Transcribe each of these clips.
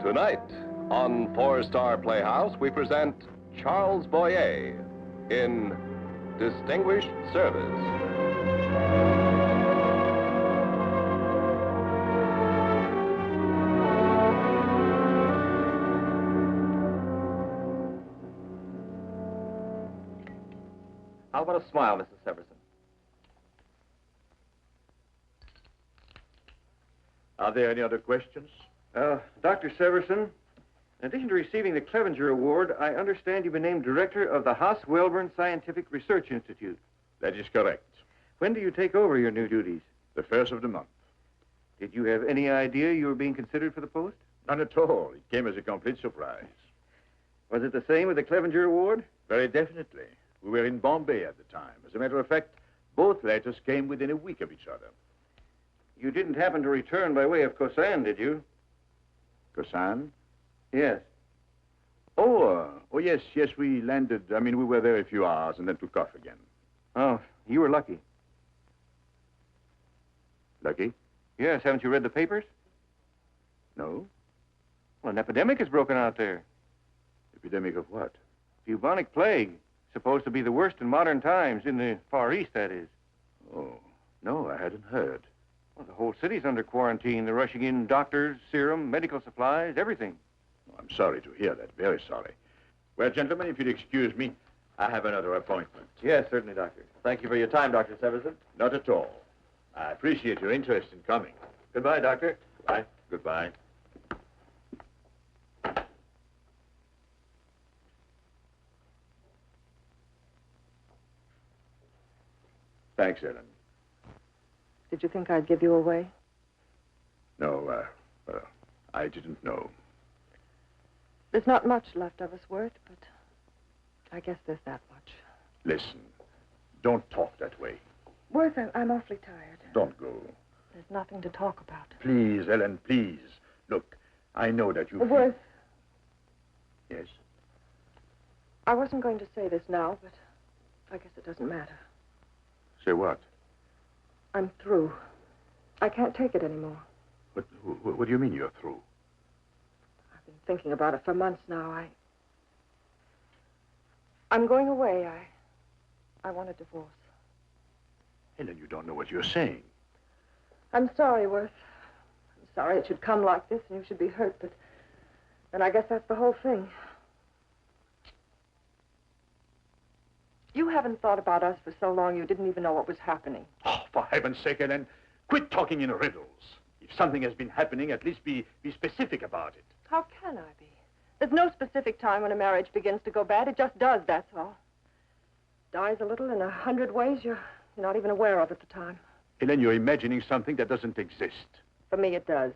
Tonight, on Four Star Playhouse, we present Charles Boyer in Distinguished Service. How about a smile, Mrs. Severson? Are there any other questions? Dr. Severson, in addition to receiving the Clevenger Award, I understand you've been named director of the Haas-Wellborn Scientific Research Institute. That is correct. When do you take over your new duties? The first of the month. Did you have any idea you were being considered for the post? None at all. It came as a complete surprise. Was it the same with the Clevenger Award? Very definitely. We were in Bombay at the time. As a matter of fact, both letters came within a week of each other. You didn't happen to return by way of Kosan, did you? Kosan? Yes. Oh, yes, we landed. We were there a few hours and then took off again. Oh, you were lucky. Lucky? Yes, haven't you read the papers? No. Well, an epidemic has broken out there. Epidemic of what? Bubonic plague. Supposed to be the worst in modern times, in the Far East, that is. Oh, no, I hadn't heard. Well, the whole city's under quarantine. They're rushing in doctors, serum, medical supplies, everything. Oh, I'm sorry to hear that. Very sorry. Well, gentlemen, if you'd excuse me, I have another appointment. Yes, certainly, Doctor. Thank you for your time, Dr. Severson. Not at all. I appreciate your interest in coming. Goodbye, Doctor. Bye. Goodbye. Thanks, Ellen. Did you think I'd give you away? No, I didn't know. There's not much left of us, Worth, but I guess there's that much. Listen, don't talk that way. Worth, I'm awfully tired. Don't go. There's nothing to talk about. Please, Ellen, please. Look, I know that you... Worth. Yes? I wasn't going to say this now, but I guess it doesn't matter. Say what? I'm through. I can't take it anymore. What do you mean you're through? I've been thinking about it for months now. I'm going away. I want a divorce. Ellen, you don't know what you're saying. I'm sorry, Worth. I'm sorry it should come like this and you should be hurt, but then I guess that's the whole thing. You haven't thought about us for so long you didn't even know what was happening. Oh, for heaven's sake, Ellen, quit talking in riddles. If something has been happening, at least be specific about it. How can I be? There's no specific time when a marriage begins to go bad. It just does, that's all. Dies a little in 100 ways you're not even aware of at the time. Ellen, you're imagining something that doesn't exist. For me, it does.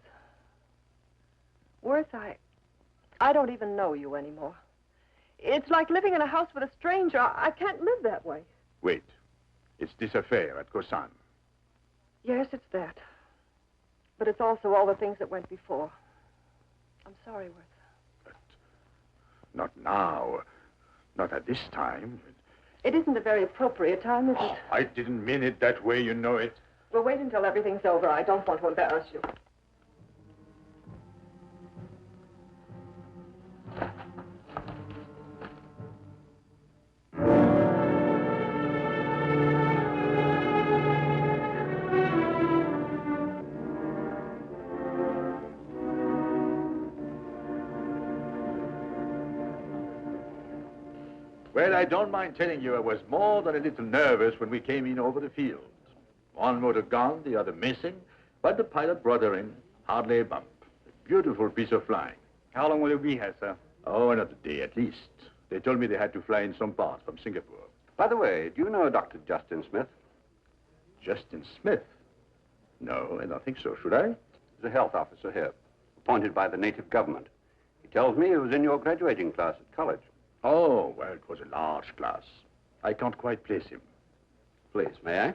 Worth, I don't even know you anymore. It's like living in a house with a stranger. I can't live that way. Wait. It's this affair at Kosan. Yes, it's that. But it's also all the things that went before. I'm sorry, Worth. But not now. Not at this time. It isn't a very appropriate time, is it? I didn't mean it that way, you know it. Well, wait until everything's over. I don't want to embarrass you. Well, I don't mind telling you I was more than a little nervous when we came in over the field. One motor gone, the other missing, but the pilot brought her in, hardly a bump. A beautiful piece of flying. How long will you be here, sir? Oh, another day at least. They told me they had to fly in some parts from Singapore. By the way, do you know Dr. Justin Smith? Justin Smith? No, I don't think so. Should I? He's a health officer here, appointed by the native government. He tells me he was in your graduating class at college. Oh, well, it was a large class. I can't quite place him. Please, may I?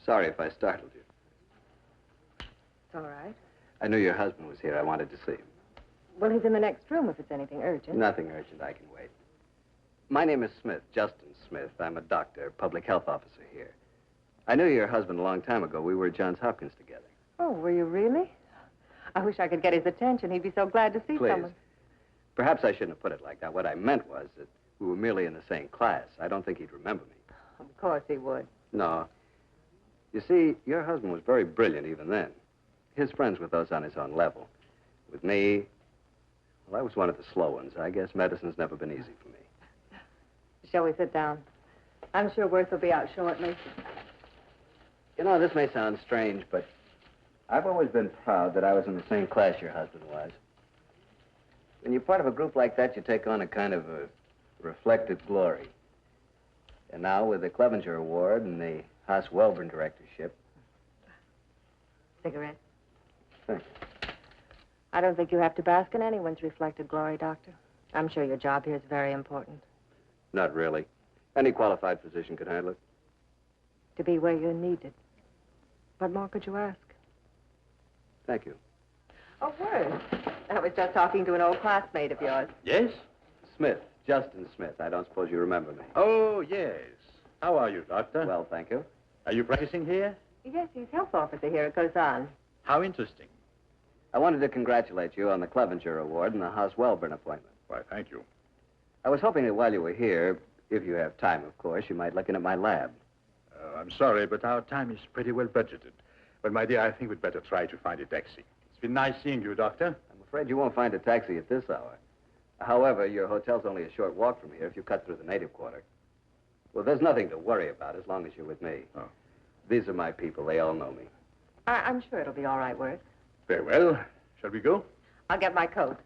Sorry if I startled you. It's all right. I knew your husband was here. I wanted to see him. Well, he's in the next room if it's anything urgent. Nothing urgent. I can wait. My name is Smith, Justin Smith. I'm a doctor, public health officer here. I knew your husband a long time ago. We were at Johns Hopkins together. Oh, were you really? I wish I could get his attention. He'd be so glad to see Please. someone. Perhaps I shouldn't have put it like that. What I meant was that we were merely in the same class. I don't think he'd remember me. Of course he would. No. You see, your husband was very brilliant even then. His friends were those on his own level. With me, well, I was one of the slow ones. I guess medicine's never been easy for me. Shall we sit down? I'm sure Worth will be out shortly. You know, this may sound strange, but I've always been proud that I was in the same class your husband was. When you're part of a group like that, you take on a kind of a reflected glory. And now, with the Clevenger Award and the Haas-Welborn directorship... Cigarette? Thank you. I don't think you have to bask in anyone's reflected glory, Doctor. I'm sure your job here is very important. Not really. Any qualified physician could handle it. To be where you're needed. What more could you ask? Thank you. Oh, Worth. I was just talking to an old classmate of yours. Yes? Smith, Justin Smith. I don't suppose you remember me. Oh, yes. How are you, Doctor? Well, thank you. Are you practicing here? Yes, he's health officer here at Gozan. How interesting. I wanted to congratulate you on the Clevenger Award and the Haas-Welborn appointment. Why, thank you. I was hoping that while you were here, if you have time, of course, you might look in at my lab. I'm sorry, but our time is pretty well budgeted. But, my dear, I think we'd better try to find a taxi. It's been nice seeing you, Doctor. I'm afraid you won't find a taxi at this hour. However, your hotel's only a short walk from here if you cut through the native quarter. Well, there's nothing to worry about as long as you're with me. Oh. These are my people. They all know me. I'm sure it'll be all right, Worth. Very well. Shall we go? I'll get my coat.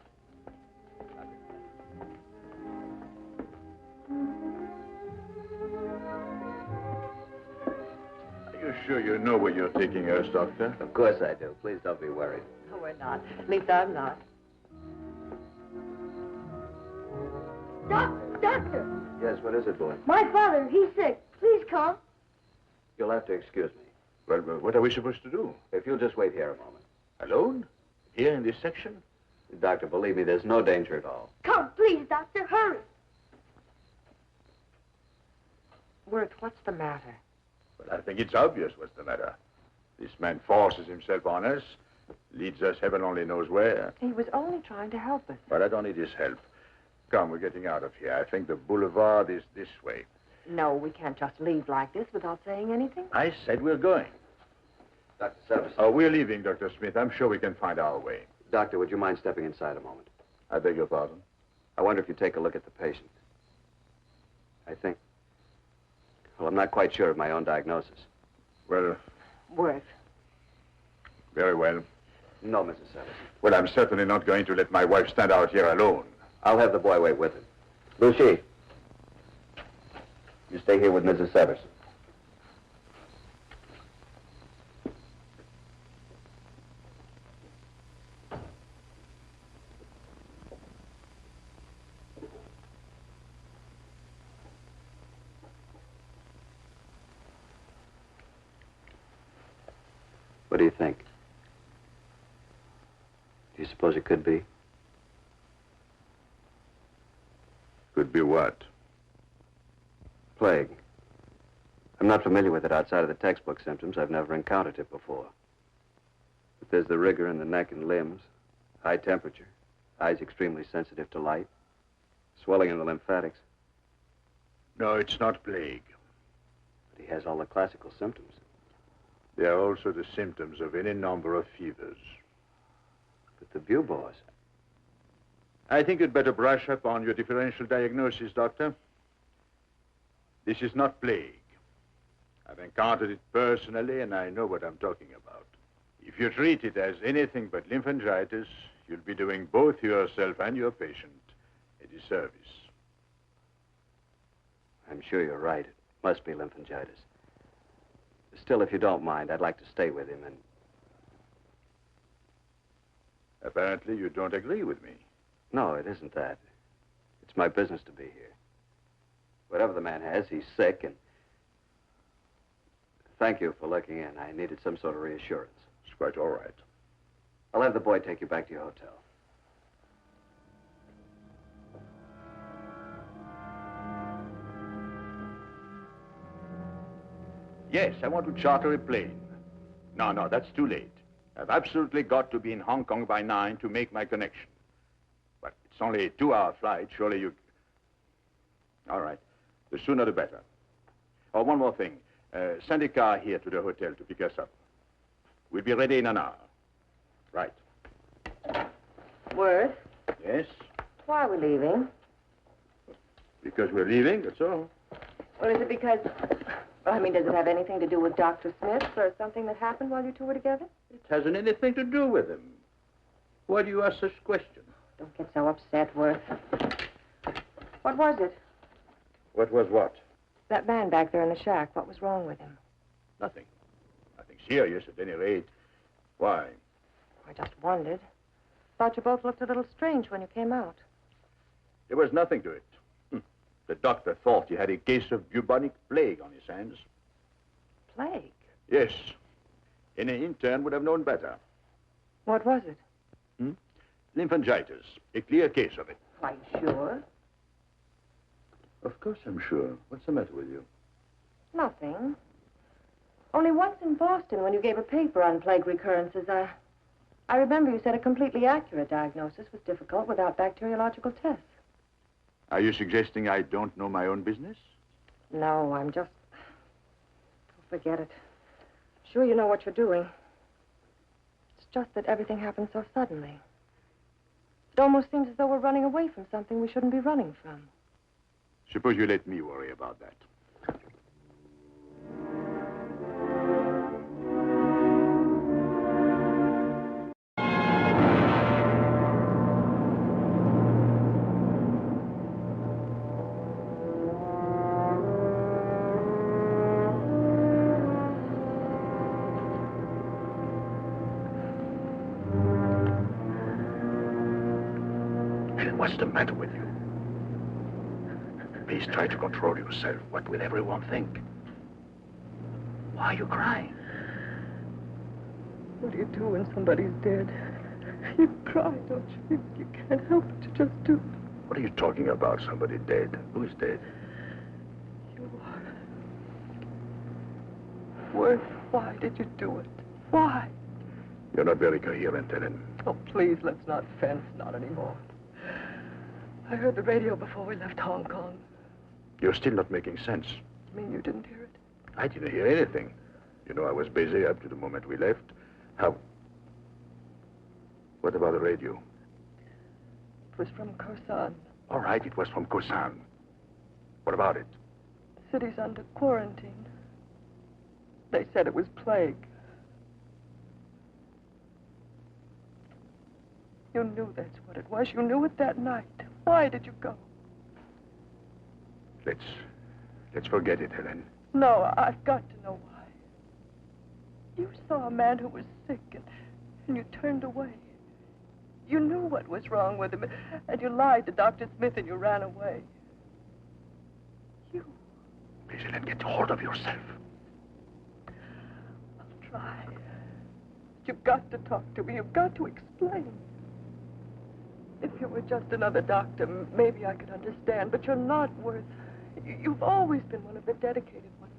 Are you sure you know where you're taking us, Doctor? Of course I do. Please don't be worried. No, we're not. At least I'm not. Doctor, Yes, what is it, boy? my father, he's sick. Please come. You'll have to excuse me. Well, what are we supposed to do? If you'll just wait here a moment. Alone? Here in this section? Doctor, believe me, there's no danger at all. Come, please, Doctor, hurry. Worth, what's the matter? Well, I think it's obvious what's the matter. This man forces himself on us, leads us heaven only knows where. He was only trying to help us. But I don't need his help. Come, we're getting out of here. I think the boulevard is this way. No, we can't just leave like this without saying anything. I said we're going. Dr. Severson. Oh, we're leaving, Dr. Smith. I'm sure we can find our way. Doctor, would you mind stepping inside a moment? I beg your pardon. I wonder if you'd take a look at the patient. I think... Well, I'm not quite sure of my own diagnosis. Well, Worth. very well. No, Mrs. Severson. Well, I'm certainly not going to let my wife stand out here alone. I'll have the boy wait with him. Lucy, you stay here with Mrs. Severson. What do you think? Do you suppose it could be? Could be what? Plague. I'm not familiar with it outside of the textbook symptoms. I've never encountered it before. But there's the rigor in the neck and limbs, high temperature, eyes extremely sensitive to light, swelling in the lymphatics. No, it's not plague. But he has all the classical symptoms. They are also the symptoms of any number of fevers. But the buboes. I think you'd better brush up on your differential diagnosis, Doctor. This is not plague. I've encountered it personally, and I know what I'm talking about. If you treat it as anything but lymphangitis, you'll be doing both yourself and your patient a disservice. I'm sure you're right. It must be lymphangitis. Still, if you don't mind, I'd like to stay with him and... Apparently, you don't agree with me. No, it isn't that. It's my business to be here. Whatever the man has, he's sick, and... Thank you for looking in. I needed some sort of reassurance. It's quite all right. I'll have the boy take you back to your hotel. Yes, I want to charter a plane. No, that's too late. I've absolutely got to be in Hong Kong by 9 to make my connection. But it's only a 2-hour flight. Surely you... All right. The sooner the better. Oh, one more thing. Send a car here to the hotel to pick us up. We'll be ready in an hour. Right. Worth, Yes? why are we leaving? Because we're leaving, that's all. Well, is it because... Well, I mean, does it have anything to do with Dr. Smith or something that happened while you two were together? It hasn't anything to do with him. Why do you ask such questions? Don't get so upset, Worth. What was it? What was what? That man back there in the shack. What was wrong with him? Nothing. Nothing serious, at any rate. Why? I just wondered. Thought you both looked a little strange when you came out. There was nothing to it. The doctor thought he had a case of bubonic plague on his hands. Plague? Yes. Any intern would have known better. What was it? Lymphangitis. A clear case of it. Quite sure. Of course I'm sure. What's the matter with you? Nothing. Only once in Boston, when you gave a paper on plague recurrences, I remember you said a completely accurate diagnosis was difficult without bacteriological tests. Are you suggesting I don't know my own business? No, I'm just... Oh, forget it. Sure you know what you're doing. It's just that everything happened so suddenly. It almost seems as though we're running away from something we shouldn't be running from. Suppose you let me worry about that. What's the matter with you? Please try to control yourself. What will everyone think? Why are you crying? What do you do when somebody's dead? You cry, don't you? You can't help it. You just do. What are you talking about? Somebody dead? Who is dead? You are. Worth, why did you do it? Why? You're not very coherent, Ellen. Oh, please, let's not fence. Not anymore. I heard the radio before we left Hong Kong. You're still not making sense. You mean you didn't hear it? I didn't hear anything. You know, I was busy up to the moment we left. How? What about the radio? It was from Khorasan. All right, it was from Khorasan. What about it? The city's under quarantine. They said it was plague. You knew that's what it was. You knew it that night. Why did you go? Let's forget it, Helen. No, I've got to know why. You saw a man who was sick and you turned away. You knew what was wrong with him and you lied to Dr. Smith and you ran away. You. Please, Helen, get hold of yourself. I'll try. You've got to talk to me. You've got to explain. If you were just another doctor, maybe I could understand, but you're not, Worth. You've always been one of the dedicated ones.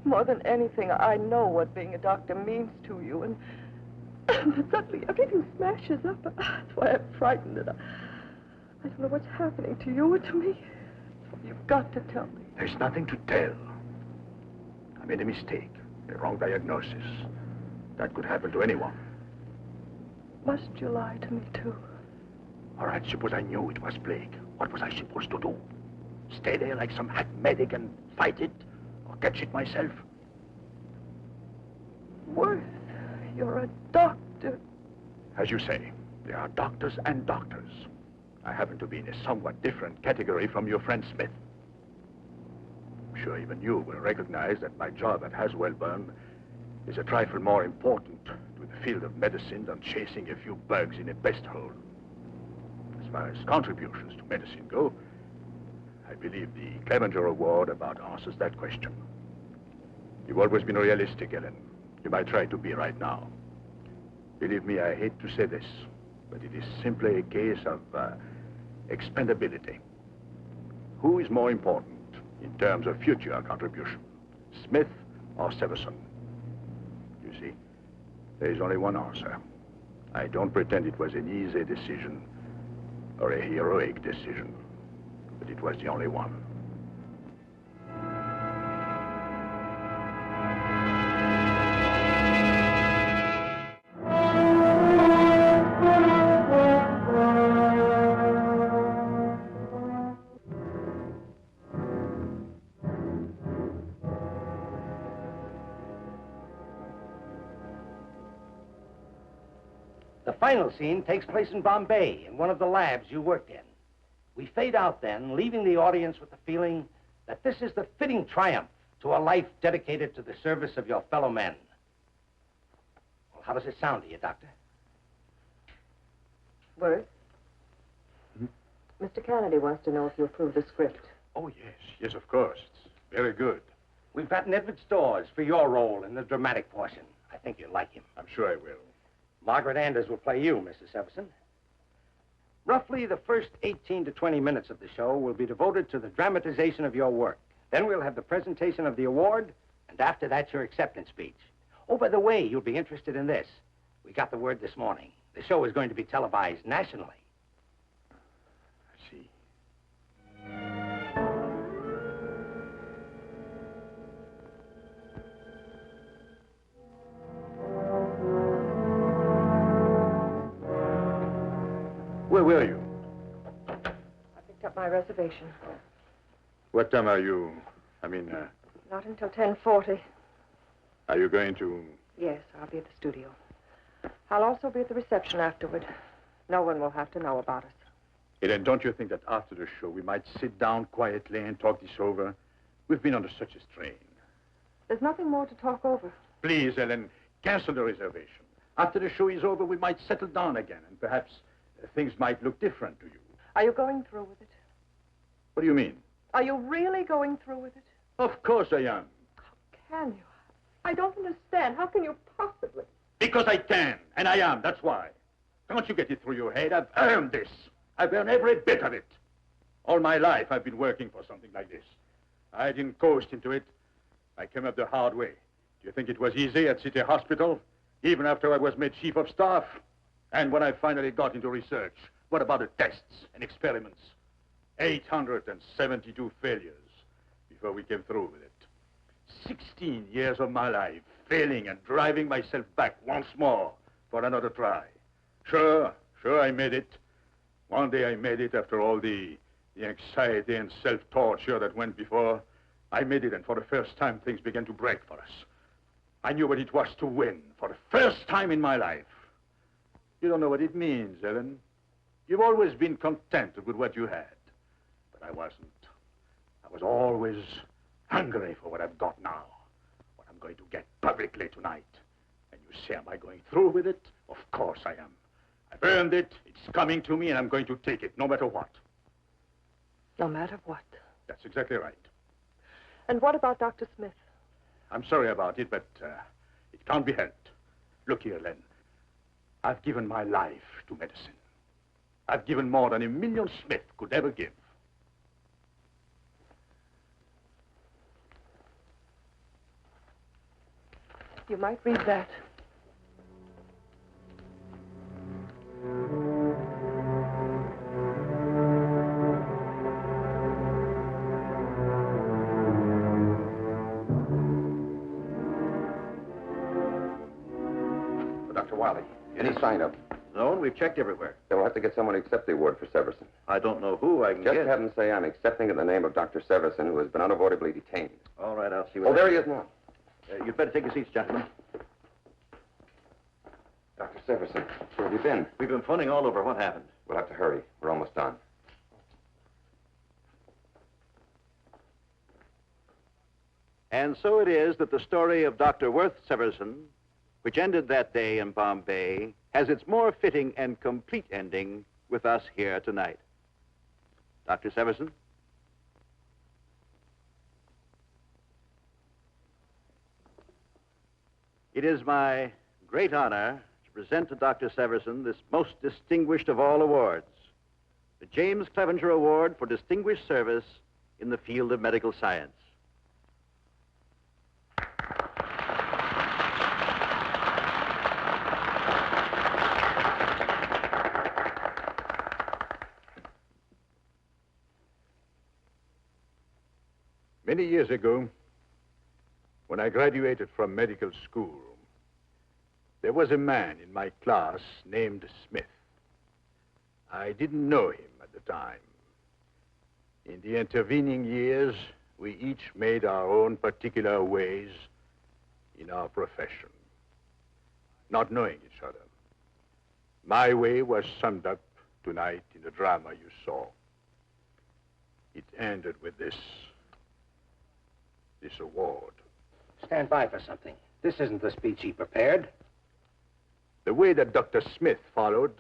More than anything, I know what being a doctor means to you, and suddenly everything smashes up. That's why I'm frightened, and I don't know what's happening to you or to me. So you've got to tell me. There's nothing to tell. I made a mistake, a wrong diagnosis. That could happen to anyone. Must you lie to me, too? All right, suppose I knew it was plague. What was I supposed to do? Stay there like some hack medic and fight it? Or catch it myself? Worth, you're a doctor. As you say, there are doctors and doctors. I happen to be in a somewhat different category from your friend Smith. I'm sure even you will recognize that my job at Haswellburn is a trifle more important to the field of medicine than chasing a few bugs in a pest hole. As far as contributions to medicine go, I believe the Clevenger Award about answers that question. You've always been realistic, Ellen. You might try to be right now. Believe me, I hate to say this, but it is simply a case of expendability. Who is more important in terms of future contribution, Smith or Severson? You see, There is only one answer. I don't pretend it was an easy decision or a heroic decision, but it was the only one. The final scene takes place in Bombay, in one of the labs you worked in. We fade out then, leaving the audience with the feeling that this is the fitting triumph to a life dedicated to the service of your fellow men. Well, how does it sound to you, Doctor? Worth? Mr. Kennedy wants to know if you approve the script. Oh, yes. Yes, of course. It's very good. We've gotten Edward Storrs for your role in the dramatic portion. I think you'll like him. I'm sure I will. Margaret Anders will play you, Mrs. Severson. Roughly the first 18 to 20 minutes of the show will be devoted to the dramatization of your work. Then we'll have the presentation of the award, and after that, your acceptance speech. Oh, by the way, you'll be interested in this. We got the word this morning. The show is going to be televised nationally. I see. Where were you? I picked up my reservation. What time are you? Not until 10:40. Are you going to... Yes, I'll be at the studio. I'll also be at the reception afterward. No one will have to know about us. Ellen, don't you think that after the show we might sit down quietly and talk this over? We've been under such a strain. There's nothing more to talk over. Please, Ellen, cancel the reservation. After the show is over, we might settle down again, and perhaps things might look different to you. Are you going through with it? What do you mean? Are you really going through with it? Of course I am. How can you? I don't understand. How can you possibly? Because I can, and I am, that's why. Don't you get it through your head. I've earned this. I've earned every bit of it. All my life I've been working for something like this. I didn't coast into it. I came up the hard way. Do you think it was easy at City Hospital? Even after I was made chief of staff? And when I finally got into research, what about the tests and experiments? 872 failures before we came through with it. 16 years of my life failing and driving myself back once more for another try. Sure, I made it. One day I made it after all the anxiety and self-torture that went before. I made it, and for the first time, things began to break for us. I knew what it was to win for the first time in my life. You don't know what it means, Ellen. You've always been content with what you had. But I wasn't. I was always hungry for what I've got now. What I'm going to get publicly tonight. And you say, am I going through with it? Of course I am. I've earned it. It's coming to me, and I'm going to take it, no matter what. No matter what. That's exactly right. And what about Dr. Smith? I'm sorry about it, but it can't be helped. Look here, Len. I've given my life to medicine. I've given more than $1,000,000 Smith could ever give. You might read that. Dr. Wiley, any sign of... No, and we've checked everywhere. Then we'll have to get someone to accept the award for Severson. I don't know who I can Just get. have him say I'm accepting in the name of Dr. Severson, who has been unavoidably detained. All right, I'll see what... Oh, there he is now. You'd better take your seats, gentlemen. Dr. Severson, where have you been? We've been phoning all over. What happened? We'll have to hurry. We're almost done. And so it is that the story of Dr. Worth Severson, which ended that day in Bombay, has its more fitting and complete ending with us here tonight. Dr. Severson? It is my great honor to present to Dr. Severson this most distinguished of all awards, the James Clevenger Award for Distinguished Service in the field of medical science. Many years ago, when I graduated from medical school, there was a man in my class named Smith. I didn't know him at the time. In the intervening years, we each made our own particular ways in our profession, not knowing each other. My way was summed up tonight in the drama you saw. It ended with this award. Stand by for something. This isn't the speech he prepared. The way that Dr. Smith followed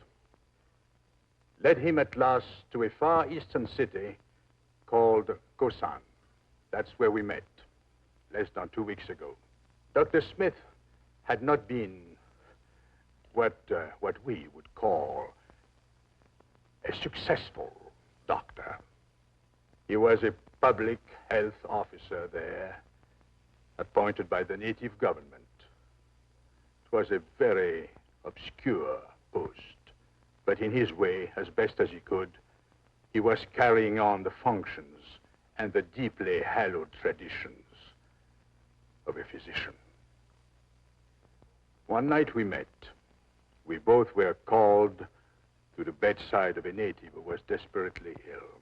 led him at last to a far eastern city called Kosan. That's where we met, less than 2 weeks ago. Dr. Smith had not been what we would call a successful doctor. He was a public health officer there, appointed by the native government. It was a very obscure post, but in his way, as best as he could, he was carrying on the functions and the deeply hallowed traditions of a physician. One night we met. We both were called to the bedside of a native who was desperately ill.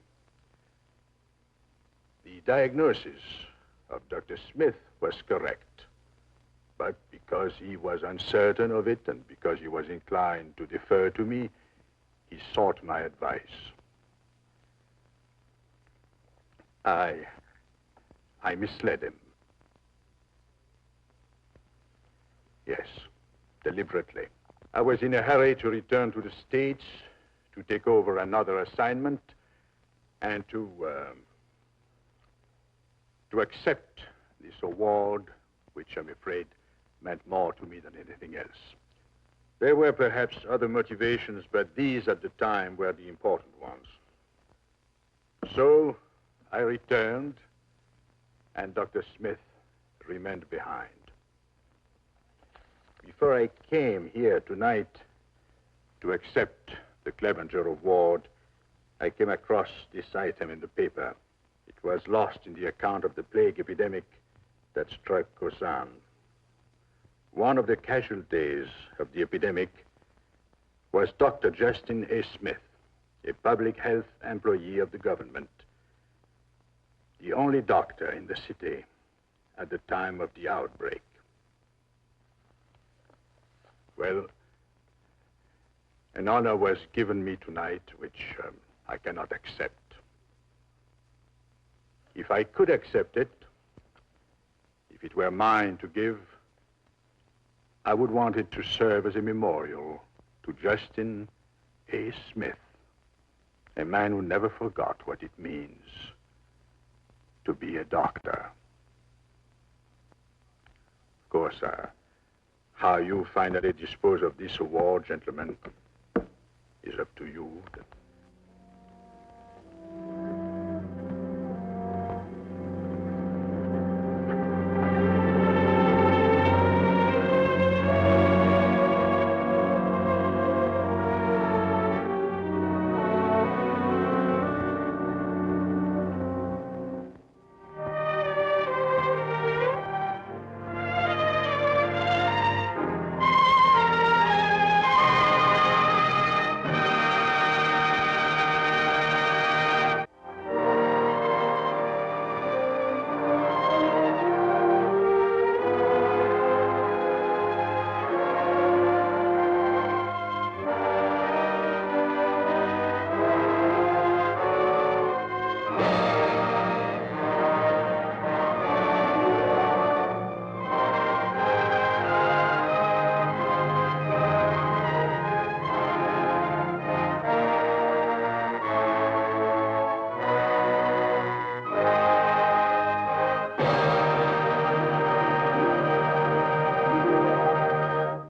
The diagnosis of Dr. Smith was correct, but because he was uncertain of it and because he was inclined to defer to me, he sought my advice. I misled him. Yes, deliberately. I was in a hurry to return to the States, to take over another assignment, and to accept this award, which I'm afraid meant more to me than anything else. There were perhaps other motivations, but these at the time were the important ones. So I returned, and Dr. Smith remained behind. Before I came here tonight to accept the Clevenger Award, I came across this item in the paper. It was lost in the account of the plague epidemic that struck Kosan. One of the casualties of the epidemic was Dr. Justin A. Smith, a public health employee of the government, the only doctor in the city at the time of the outbreak. Well, an honor was given me tonight which I cannot accept. If I could accept it, if it were mine to give, I would want it to serve as a memorial to Justin A. Smith, a man who never forgot what it means to be a doctor. Of course, how you finally dispose of this award, gentlemen, is up to you.